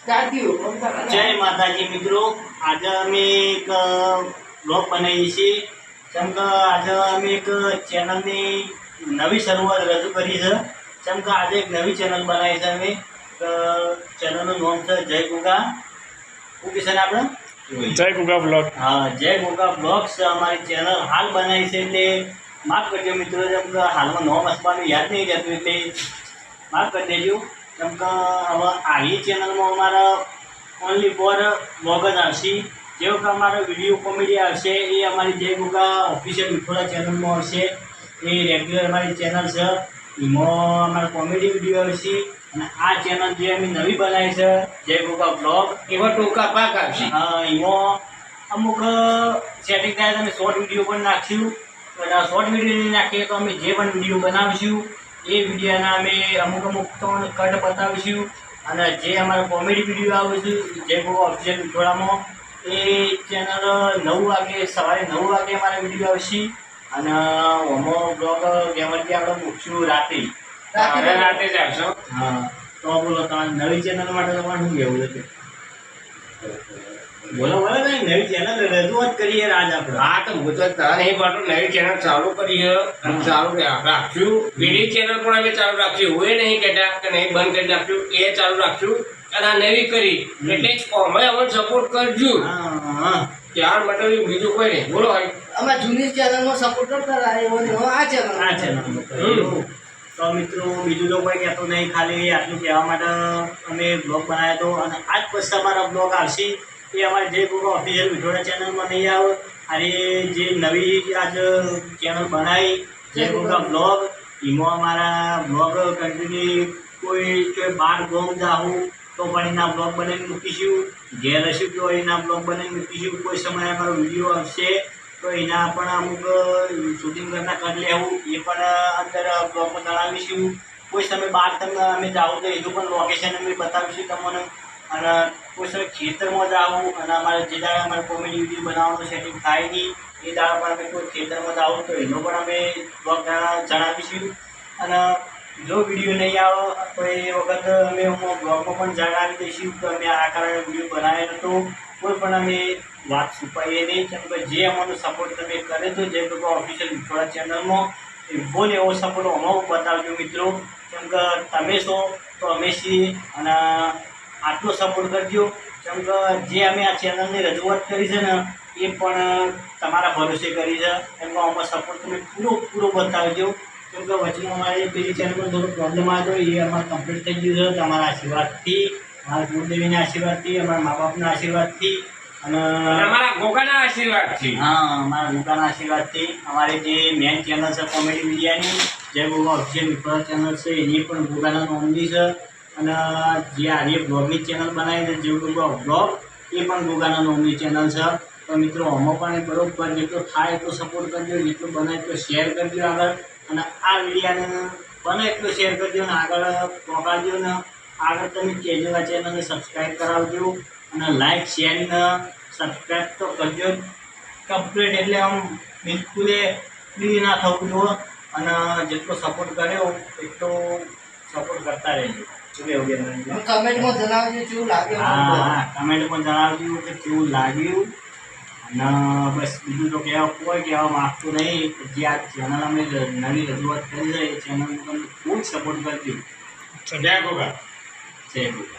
જય માતાજી મિત્રો, આજે અમે એક બ્લોગ બનાવીએ છીએ. જેમ કે આજે અમે એક ચેનલની નવી શરૂઆત રજૂ કરી છે. જેમ કે આજે એક નવી ચેનલ બનાવી છે અમે. ચેનલનું નામ છે જય ગુગા. શું કહેશે ને આપણે? જય ગુગા બ્લોગ. હા, જય ગુગા બ્લોગ્સ અમારી ચેનલ હાલ બનાવી છે, એટલે માફ કરજો મિત્રો. જેમ કે હાલમાં નામ હસવાનું યાદ નહીં રહેતું, એટલે માફ કરી દેજો. કેમ કે હવે આવી ચેનલમાં અમારા ઓનલી ફોર બ્લોગ જ આવશે. જેવું કે અમારો વિડીયો કોમેડી આવશે એ અમારી જય ગુગા ઓફિશિયલ વિઠોડા ચેનલમાં આવશે. એ રેગ્યુલર અમારી ચેનલ છે, એમાં અમારા કોમેડી વિડીયો આવશે. અને આ ચેનલ જે અમે નવી બનાવી છે જય ગુગા બ્લોગ, એવા ટૂંકા પાક આવશે. એમાં અમુક સેટિંગ થાય તો અમે શોર્ટ વિડીયો પણ નાખ્યું. શોર્ટ વિડીયો નહીં નાખીએ તો અમે જે પણ વિડીયો બનાવીશું એ વિડીયોના અમે અમુક તો કટ બતાવીશું. અને જે અમારા કોમેડી વિડીયો આવે છે જય ગુગા ઓફિશિયલ વિઠોડામાં, એ ચેનલ 9 વાગે સવારે 9 વાગે અમારા વિડીયો આવશે. અને હોમો બ્લોગ ગેમરથી આપણે મૂકશું રાતે જ આવશો. હા, તો બોલો તમારી નવી ચેનલ માટે તમારે શું કહેવું છે? બોલો બોલો ને, નવી ચેનલ રજૂઆત કરીએ આજ આપણે. હા, તો હું તો તારે નહીં પાડું. નવી ચેનલ ચાલુ કરી અને ચાલુ રાખશું. બીજી ચેનલ પણ અમે ચાલુ રાખશું. હું એ નહીં કહેતા કે નહીં બંધ કરી નાખશું, એ ચાલુ રાખશું. અને આ નવી કરી એટલે અમે અમને સપોર્ટ કરજો. હા, ત્યાર માટે બીજું કોઈ નહીં. બોલો ભાઈ. અમે જૂની ચેનલમાં સપોર્ટ કરતા આ ચેનલ તો મિત્રો બીજું તો કોઈ કહેતો નહીં, ખાલી આટલું કહેવા માટે અમે બ્લોગ બનાવ્યો હતો. અને આજ પછી અમારા બ્લોગ આવશે એ અમારે જય ગુગા ઓફિશિયલ વિઠોડા ચેનલમાં નહીં આવે. અને જે નવી આજ ચેનલ બનાવી જય ગુગા બ્લોગ, એમાં અમારા બ્લોગ કન્ટિન્યુ કોઈ બાર ગોમ જાઉં તો પણ એના બ્લોગ બનાવીને મૂકીશું. ઘેર હશું તો એના બ્લોગ બનાવીને મૂકીશું. કોઈ સમયે અમારો વિડીયો આવશે તો એના પણ અમુક શૂટિંગ કરતા કરી લેવું, એ પણ અંદર બ્લોગમાં જણાવીશું. કોઈ સમય બહાર તમે અમે જાઓ તો એનું પણ લોકેશન અમે બતાવીશું તમને. અને કોઈ સમય ખેતરમાં જાવું અને અમારે જે દાડે અમારે કોમેડી વિડીયો બનાવવાનું સેટિંગ થાય નહીં એ દાડા પણ અમે કોઈ ખેતરમાં જાવું તો એનો પણ અમે બ્લોગ જણાવીશું. અને જો વિડીયો નહીં આવે તો એ વખત અમે બ્લોગમાં પણ જણાવી દઈશું કે અમે આ કારણે વિડીયો બનાવેલો હતો. કોઈ પણ અમે વાત છુપાઈએ નહીં. કેમ કે જે અમારો સપોર્ટ તમે કરે તો જે લોકો ઓફિશિયલ વિઠોડા ચેનલમાં એવો ને એવો સપોર્ટ અમારો બતાવજો મિત્રો. કેમ કે તમે છો તો અમે છીએ, અને આટલો સપોર્ટ કરજો. કેમ કે જે અમે આ ચેનલની રજૂઆત કરી છે ને એ પણ તમારા ભરોસે કરી છે. કેમ કે અમારો સપોર્ટ તમે પૂરો બતાવજો. કેમ કે વચમાં અમારી પેલી ચેનલમાં થોડો પ્રોબ્લેમ આવ્યો એ અમારે કમ્પ્લીટ થઈ ગયું છે તમારા આશીર્વાદથી, મારા ગુરુદેવીના આશીર્વાદથી, અમારા મા બાપના આશીર્વાદથી અને અમારા ગોગાના આશીર્વાદથી. હા, અમારા ગુગાના આશીર્વાદથી. અમારી જે મેન ચેનલ છે કોમેડી મીડિયાની જય ગુગા ઓફિશિયલ વિઠોડા ચેનલ છે એની પણ ગુગાના નોંધણી છે. અને જે આર્ય બ્લોગની ચેનલ બનાવીને જય ગુગા બ્લોગ એ પણ ગુગાના નોંધણી ચેનલ છે. તો મિત્રો આમાં પણ બરોબર જેટલો થાય એટલો સપોર્ટ કરજો, જેટલું બને એટલો શેર કરજો આગળ. અને આ વિડીયાને બને એટલો શેર કરજો અને આગળ પહોંચાડજો. ને આગળ તમે કહેજો આ ચેનલને સબસ્ક્રાઈબ કરાવજો અને લાઈક શેર ને સબસ્ક્રાઈબ તો કરજો કમ્પ્લીટ. એટલે આમ બિલકુલ ફ્રી ના થવું જોઈએ. અને જેટલો સપોર્ટ કર્યો એટલો સપોર્ટ કરતા રહેજો. શું કહેવું? કમેન્ટમાં જણાવજો કેવું લાગ્યું. હા, કમેન્ટમાં જણાવજો કે કેવું લાગ્યું. અને બસ બીજું તો કોઈ કહેવા માગતું નહીં. જે આ ચેનલ અમે નવી રજૂઆત કરી છે એ ચેનલને તમે ખૂબ સપોર્ટ કરજો. જય ગોગા. જય ગોગા.